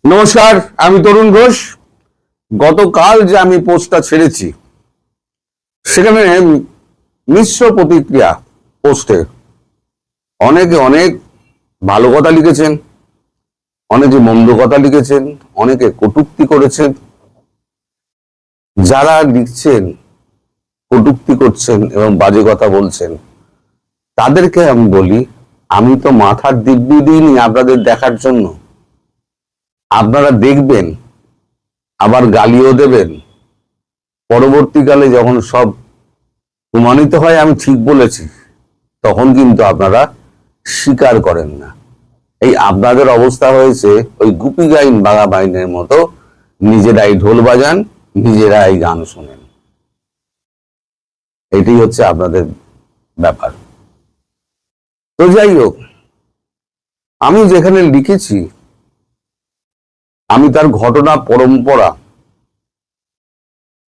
নমস্কার, আমি তরুণ ঘোষ। গতকাল যে আমি পোস্টটা ছেড়েছি সেখানে মিশ্র প্রতিক্রিয়া। পোস্টে অনেকে অনেক ভালো কথা লিখেছেন, অনেকে মন্দ কথা লিখেছেন, অনেকে কটূক্তি করেছেন। যারা লিখছেন, কটূক্তি করছেন এবং বাজে কথা বলছেন, তাদেরকে আমি বলি, আমি তো মাথার দিব্যি দিইনি আপনাদের দেখার জন্য। আপনারা দেখবেন, আবার গালিও দেবেন। পরবর্তীকালে যখন সব প্রমাণিত হয় আমি ঠিক বলেছি, তখন কিন্তু আপনারা স্বীকার করেন না। এই আপনাদের অবস্থা হয়েছে ওই গুপি গাইন বাঘা বাইনের মতো, নিজেরাই ঢোল বাজান, নিজেরাই গান শোনেন। এটি হচ্ছে আপনাদের ব্যাপার। তো যাই হোক, আমি যেখানে লিখেছি, আমি তার ঘটনা পরম্পরা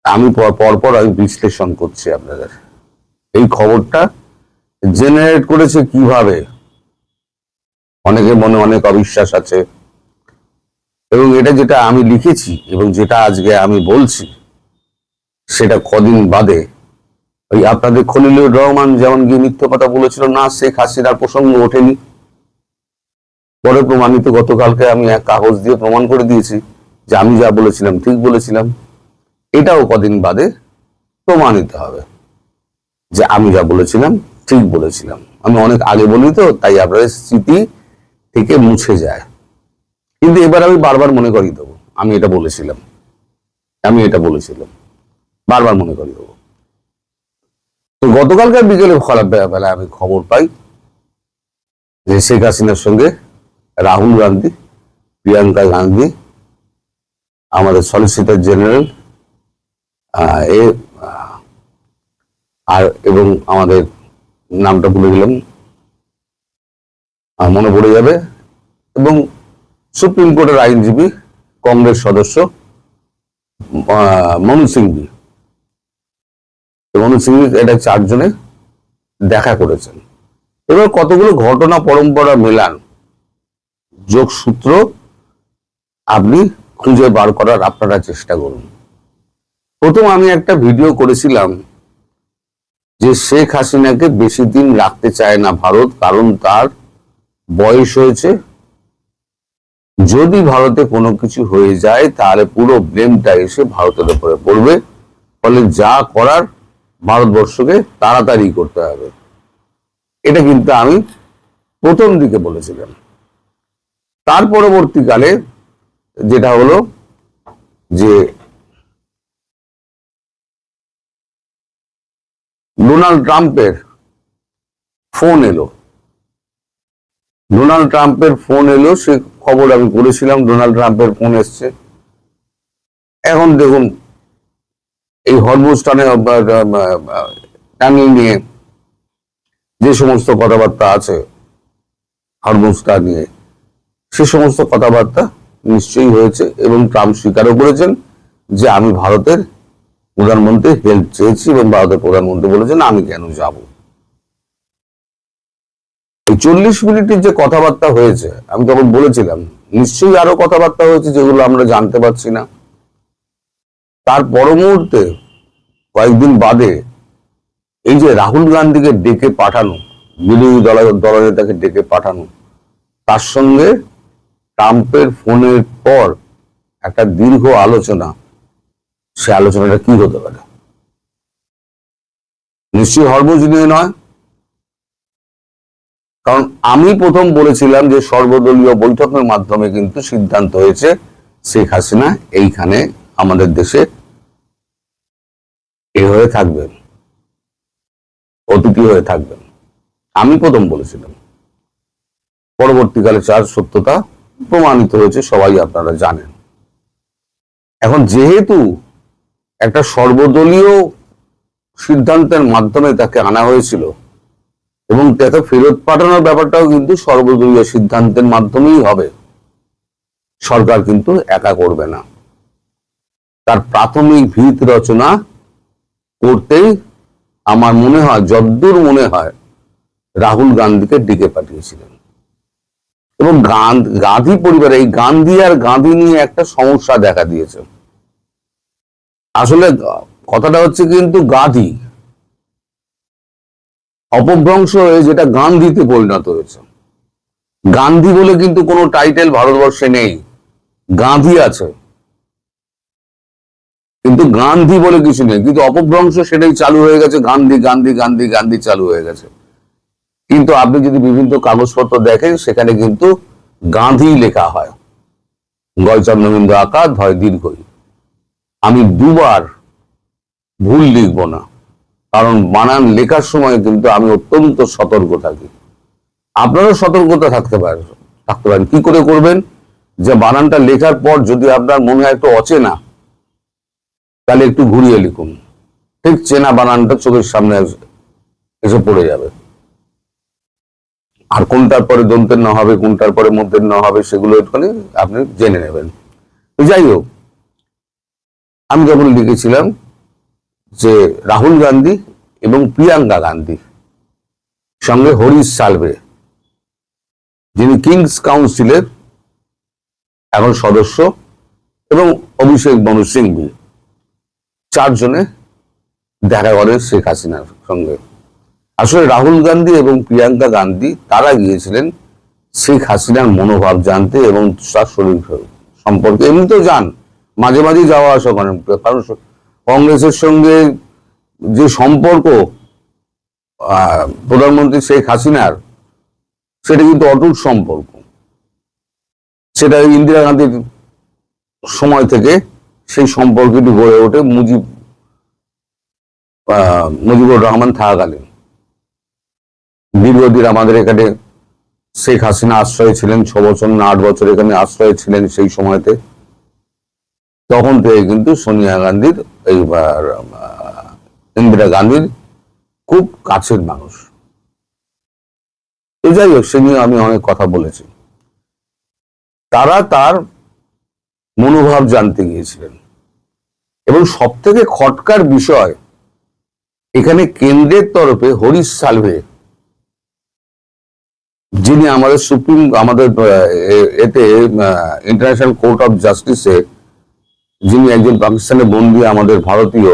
আমি পরপর আমি বিশ্লেষণ করছি আপনাদের। এই খবরটা জেনারেট করেছে কিভাবে, অনেকের মনে অনেক অবিশ্বাস আছে, এবং এটা যেটা আমি লিখেছি এবং যেটা আজকে আমি বলছি, সেটা কদিন বাদে ওই আপনাদের খলিলুর রহমান যেমন গিয়ে মিথ্যে কথা বলেছিল না, শেখ হাসিনার প্রসঙ্গ ওঠেনি, পরে প্রমাণিত। গতকালকে আমি এক কাগজ দিয়ে প্রমাণ করে দিয়েছি যে আমি যা বলেছিলাম ঠিক বলেছিলাম। এটাও কদিন বাদে প্রমাণিত হবে যে আমি যা বলেছিলাম ঠিক বলেছিলাম। আমি অনেক আগে বলি তো, তাই আপনাদের স্মৃতি থেকে মুছে যায়। কিন্তু এবার আমি বারবার মনে করিয়ে দেবো, আমি এটা বলেছিলাম, আমি এটা বলেছিলাম, বারবার মনে করিয়ে দেবো। তো গতকালকার বিকেলে বেলা আমি খবর পাই যে শেখ হাসিনার সঙ্গে রাহুল গান্ধী, প্রিয়াঙ্কা গান্ধী, আমাদের সলিসিটর জেনারেল আর এবং আমাদের নামটা ভুলে গেলাম, মনে পড়ে যাবে, এবং সুপ্রিম কোর্টের আইনজীবী কংগ্রেস সদস্য মনু সিংভি, এটা চারজনে দেখা করেছেন। এবার কতগুলো ঘটনা পরম্পরা মেলান, যোগসূত্র আপনি খুঁজে বার করার আপনারা চেষ্টা করুন। প্রথম আমি একটা ভিডিও করেছিলাম যে শেখ হাসিনাকে বেশি দিন রাখতে চায় না ভারত, কারণ তার বয়স হয়েছে। যদি ভারতে কোনো কিছু হয়ে যায় তাহলে পুরো ব্লেমটা এসে ভারতের উপরে পড়বে, ফলে যা করার ভারতবর্ষকে তাড়াতাড়ি করতে হবে। এটা কিন্তু আমি প্রথম দিকে বলেছিলাম। তার পরবর্তীকালে যেটা হলো যে ডোনাল্ড ট্রাম্পের ফোন এলো, সে খবর আমি করেছিলাম। ডোনাল্ড ট্রাম্পের ফোন এসছে। এখন দেখুন, এই হরমুজ টানেল নিয়ে যে সমস্ত কথাবার্তা আছে, হরমুজটা নিয়ে সে সমস্ত কথাবার্তা নিশ্চয়ই হয়েছে, এবং ট্রাম্প স্বীকারও করেছেন যে আমি ভারতের প্রধানমন্ত্রী হেল্প চেয়েছি, এবং ভারতের প্রধানমন্ত্রী বলেছেন আমি কেন যাব। এই 40 মিনিটের যে কথাবার্তা হয়েছে, আমি তখন বলেছিলাম নিশ্চয়ই আরো কথাবার্তা হয়েছে যেগুলো আমরা জানতে পারছি না। তার পর মুহূর্তে কয়েকদিন বাদে এই যে রাহুল গান্ধীকে ডেকে পাঠানো, বিরোধী দলনেতাকে ডেকে পাঠানো, তার সঙ্গে ট্রাম্পের ফোনের পর একটা দীর্ঘ আলোচনা, সে আলোচনাটা কি হতে পারে? নিশ্চয়ই হরমুজ নিয়ে নয়, কারণ আমি প্রথম বলেছিলাম যে সর্বদলীয় বৈঠকের মাধ্যমে কিন্তু সিদ্ধান্ত হয়েছে শেখ হাসিনা এইখানে আমাদের দেশে এ হয়ে থাকবেন, অতিথি হয়ে থাকবেন। আমি প্রথম বলেছিলাম। পরবর্তীকালে তার সত্যতা প্রমাণিত হয়েছে, সবাই আপনারা জানেন। এখন যেহেতু একটা সর্বদলীয় সিদ্ধান্তের মাধ্যমে তাকে আনা হয়েছিল, এবং তাকে ফেরত পাঠানোর ব্যাপারটাও কিন্তু সর্বদলীয় সিদ্ধান্তের মাধ্যমেই হবে, সরকার কিন্তু একা করবে না। তার প্রাথমিক ভিত রচনা করতেই আমার মনে হয়, যদ্দূর মনে হয়, রাহুল গান্ধীকে ডেকে পাঠিয়েছিলেন। এবং গান্ধী পরিবারে এই গান্ধী আর গান্ধী নিয়ে একটা সমস্যা দেখা দিয়েছে। আসলে কথাটা হচ্ছে কিন্তু গান্ধী অপভ্রংশ হয়ে যেটা গান্ধীতে পরিণত হয়েছে। গান্ধী বলে কিন্তু কোনো টাইটেল ভারতবর্ষে নেই, গান্ধী আছে কিন্তু গান্ধী বলে কিছু নেই, কিন্তু অপভ্রংশ সেটাই চালু হয়ে গেছে, গান্ধী গান্ধী গান্ধী গান্ধী চালু হয়ে গেছে। কিন্তু আপনি যদি বিভিন্ন কাগজপত্র দেখেন সেখানে কিন্তু গান্ধী লেখা হয়, গয় চন্দ্রবিন্দু আকার ধয় দীর্ঘই। আমি দুবার ভুল লিখবো না, কারণ বানান লেখার সময় কিন্তু আমি অত্যন্ত সতর্ক থাকি। আপনারও সতর্কতা থাকতে পারেন। কি করে করবেন? যে বানানটা লেখার পর যদি আপনার মনে হয় একটু অচেনা, তাহলে একটু ঘুরিয়ে লিখুন, ঠিক চেনা বানানটা চোখের সামনে এসে পড়ে যাবে। আর কোনটার পরে দন্তের ন হবে, কোনটার পরে মধ্যের ন হবে, সেগুলো একটুখানি আপনি জেনে নেবেন। যাই হোক, আমি যখন লিখেছিলাম যে রাহুল গান্ধী এবং প্রিয়াঙ্কা গান্ধী সঙ্গে হরিশ সালভে, যিনি কিংস কাউন্সিলের এখন সদস্য, এবং অভিষেক মনু সিংভি, চারজনে দেখা করে শেখ হাসিনার সঙ্গে। আসলে রাহুল গান্ধী এবং প্রিয়াঙ্কা গান্ধী তারা গিয়েছিলেন শেখ হাসিনার মনোভাব জানতে এবং তার শরীর সম্পর্কে। এমনিতেও যান, মাঝে মাঝে যাওয়া আসা করেন, কারণ কংগ্রেসের সঙ্গে যে সম্পর্ক প্রধানমন্ত্রী শেখ হাসিনার, সেটা কিন্তু অটুট সম্পর্ক। সেটা ইন্দিরা গান্ধীর সময় থেকে সেই সম্পর্কটি গড়ে ওঠে মুজিবুর রহমান থাকাকালীন। দীর্ঘদিন আমাদের এখানে শেখ হাসিনা আশ্রয় ছিলেন, 6 বছর না 8 বছর এখানে আশ্রয় ছিলেন সেই সময়তে। তখন থেকে কিন্তু সোনিয়া গান্ধীর এইবার ইন্দিরা গান্ধীর খুব কাছের মানুষ। তো যাই হোক, সে নিয়ে আমি অনেক কথা বলেছি। তারা তার মনোভাব জানতে গিয়েছিলেন, এবং সব থেকে খটকার বিষয়, এখানে কেন্দ্রের তরফে হরিশ সালভে, যিনি আমাদের এতে ইন্টারন্যাশনাল কোর্ট অফ জাস্টিসে যিনি একজন পাকিস্তানে বন্দী আমাদের ভারতীয়,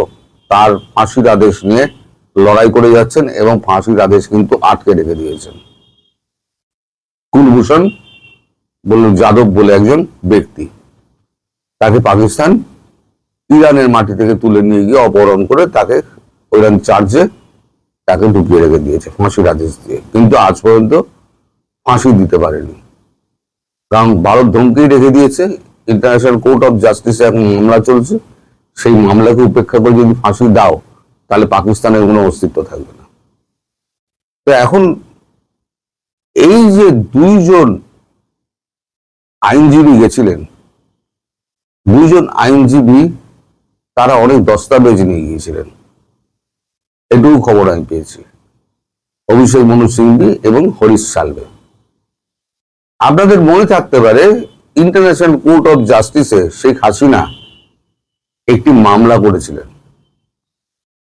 তার ফাঁসির আদেশ নিয়ে লড়াই করে যাচ্ছেন, এবং ফাঁসির আদেশ কিন্তু আটকে রেখে দিয়েছেন। কুলভূষণ যাদব বলে একজন ব্যক্তি, তাকে পাকিস্তান ইরানের মাটি থেকে তুলে নিয়ে গিয়ে অপহরণ করে তাকে ইরান চার্জে তাকে ঢুকিয়ে রেখে দিয়েছে ফাঁসির আদেশ দিয়ে, কিন্তু আজ পর্যন্ত ফাঁসি দিতে পারেনি। কারণ ভারত ধমকেই রেখে দিয়েছে, ইন্টারন্যাশনাল কোর্ট অফ জাস্টিসে এখন মামলা চলছে, সেই মামলাকে উপেক্ষা করে যদি ফাঁসি দাও তাহলে পাকিস্তানের কোনো অস্তিত্ব থাকবে না। তো এখন এই যে 2 জন আইনজীবী গেছিলেন, 2 জন আইনজীবী তারা অনেক দস্তাবেজ নিয়ে গিয়েছিলেন, এটুকু খবর আমি পেয়েছি, অভিষেক মনু সিংভি এবং হরিশ সালভে। আপনাদের মনে থাকতে পারে ইন্টারন্যাশনাল কোর্ট অফ জাস্টিসে শেখ হাসিনা একটি মামলা করেছিলেন,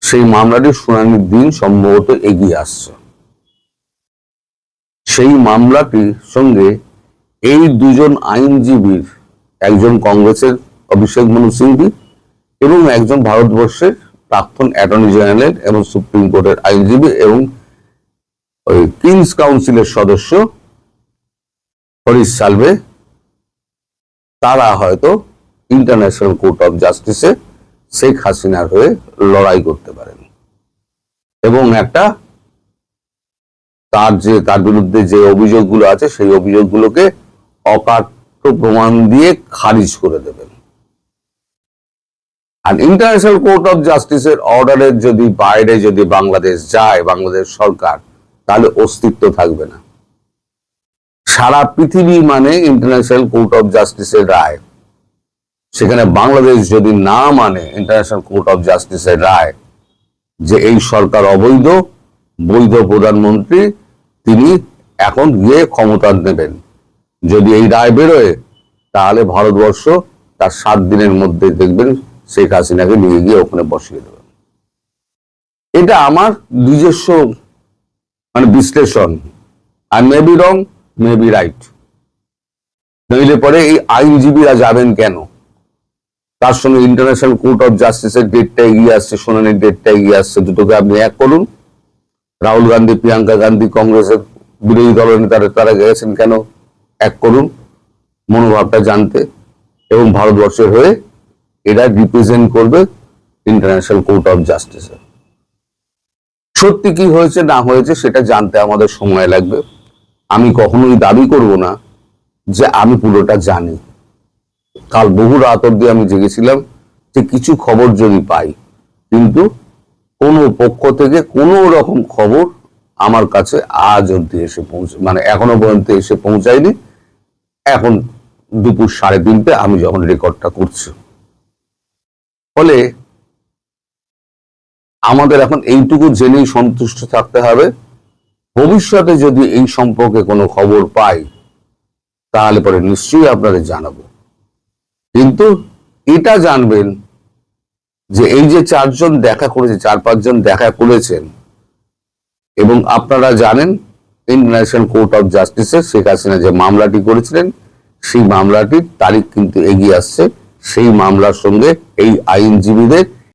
সেই মামলাটির শুনানির দিন সম্ভবত এগিয়ে আসছে। সেই মামলাটির সঙ্গে এই 2 জন আইনজীবীর, একজন কংগ্রেসের অভিষেক মনু সিংভি এবং একজন ভারতবর্ষের প্রাক্তন অ্যাটর্নি জেনারেল এবং সুপ্রিম কোর্টের আইনজীবী এবং ওই কিংস কাউন্সিলের সদস্য হরিশ সালভে, তারা হয়তো ইন্টারন্যাশনাল কোর্ট অফ জাস্টিসে শেখ হাসিনার হয়ে লড়াই করতে পারেন, এবং একটা তার বিরুদ্ধে যে অভিযোগগুলো আছে সেই অভিযোগগুলোকে অকাট্য প্রমাণ দিয়ে খারিজ করে দেবেন। আর ইন্টারন্যাশনাল কোর্ট অফ জাস্টিসের অর্ডারের যদি বাইরে যদি বাংলাদেশ যায়, বাংলাদেশ সরকার, তাহলে অস্তিত্ব থাকবে না। সারা পৃথিবী মানে ইন্টারন্যাশনাল কোর্ট অফ জাস্টিসের রায়, সেখানে বাংলাদেশ যদি না মানে ইন্টারন্যাশনাল কোর্ট অফ জাস্টিসের রায় যে এই সরকার অবৈধ, বৈধ প্রধানমন্ত্রী তিনি এখন গিয়ে ক্ষমতা নেবেন, যদি এই রায় বেরোয় তাহলে ভারতবর্ষ তার 7 দিনের মধ্যে দেখবেন শেখ হাসিনাকে নিয়ে গিয়ে ওখানে বসিয়ে দেবেন। এটা আমার নিজস্ব বিশ্লেষণ, আর may be wrong, may be right, নইলে পরে এই আইনজীবীরা যাবেন কেন? তার সঙ্গে ইন্টারন্যাশনাল কোর্ট অফ জাস্টিসের ডেটটা এগিয়ে আসছে, শুনানির ডেটটা এগিয়ে আসছে, দুটোকে আপনি এক করুন। রাহুল গান্ধী, প্রিয়াঙ্কা গান্ধী, কংগ্রেসের বিরোধী দলনেতারা তারা গেছেন কেন? এক করুন মনোভাবটা জানতে, এবং ভারতবর্ষের হয়ে এরা রিপ্রেজেন্ট করবে ইন্টারন্যাশনাল কোর্ট অফ জাস্টিসে। সত্যি কি হয়েছে না হয়েছে সেটা জানতে আমাদের সময় লাগবে। আমি কখনোই দাবি করব না যে আমি পুরোটা জানি। কাল বহু রাত অব্দি আমি জেগেছিলাম যে কিছু খবর যদি পাই, কিন্তু কোনো পক্ষ থেকে কোনো রকম খবর আমার কাছে আজ অব্দি এসে এখনো পর্যন্ত এসে পৌঁছায়নি। এখন দুপুর 3:30 আমি যখন রেকর্ডটা করছি। ফলে আমাদের এখন এইটুকু জেনেই সন্তুষ্ট থাকতে হবে, ভবিষ্যতে যদি এই সম্পর্কে কোনো খবর পাই তাহলে পরে নিশ্চয়ই আপনাদের জানাবো। কিন্তু এটা জানবেন যে এই যে 4 জন দেখা করেছে, 4-5 জন দেখা করেছেন, এবং আপনারা জানেন ইন্টারন্যাশনাল কোর্ট অফ জাস্টিসে শেখ হাসিনা যে মামলাটি করেছিলেন সেই মামলাটির তারিখ কিন্তু এগিয়ে আসছে। সেই মামলার সঙ্গে এই আইনজীবীদের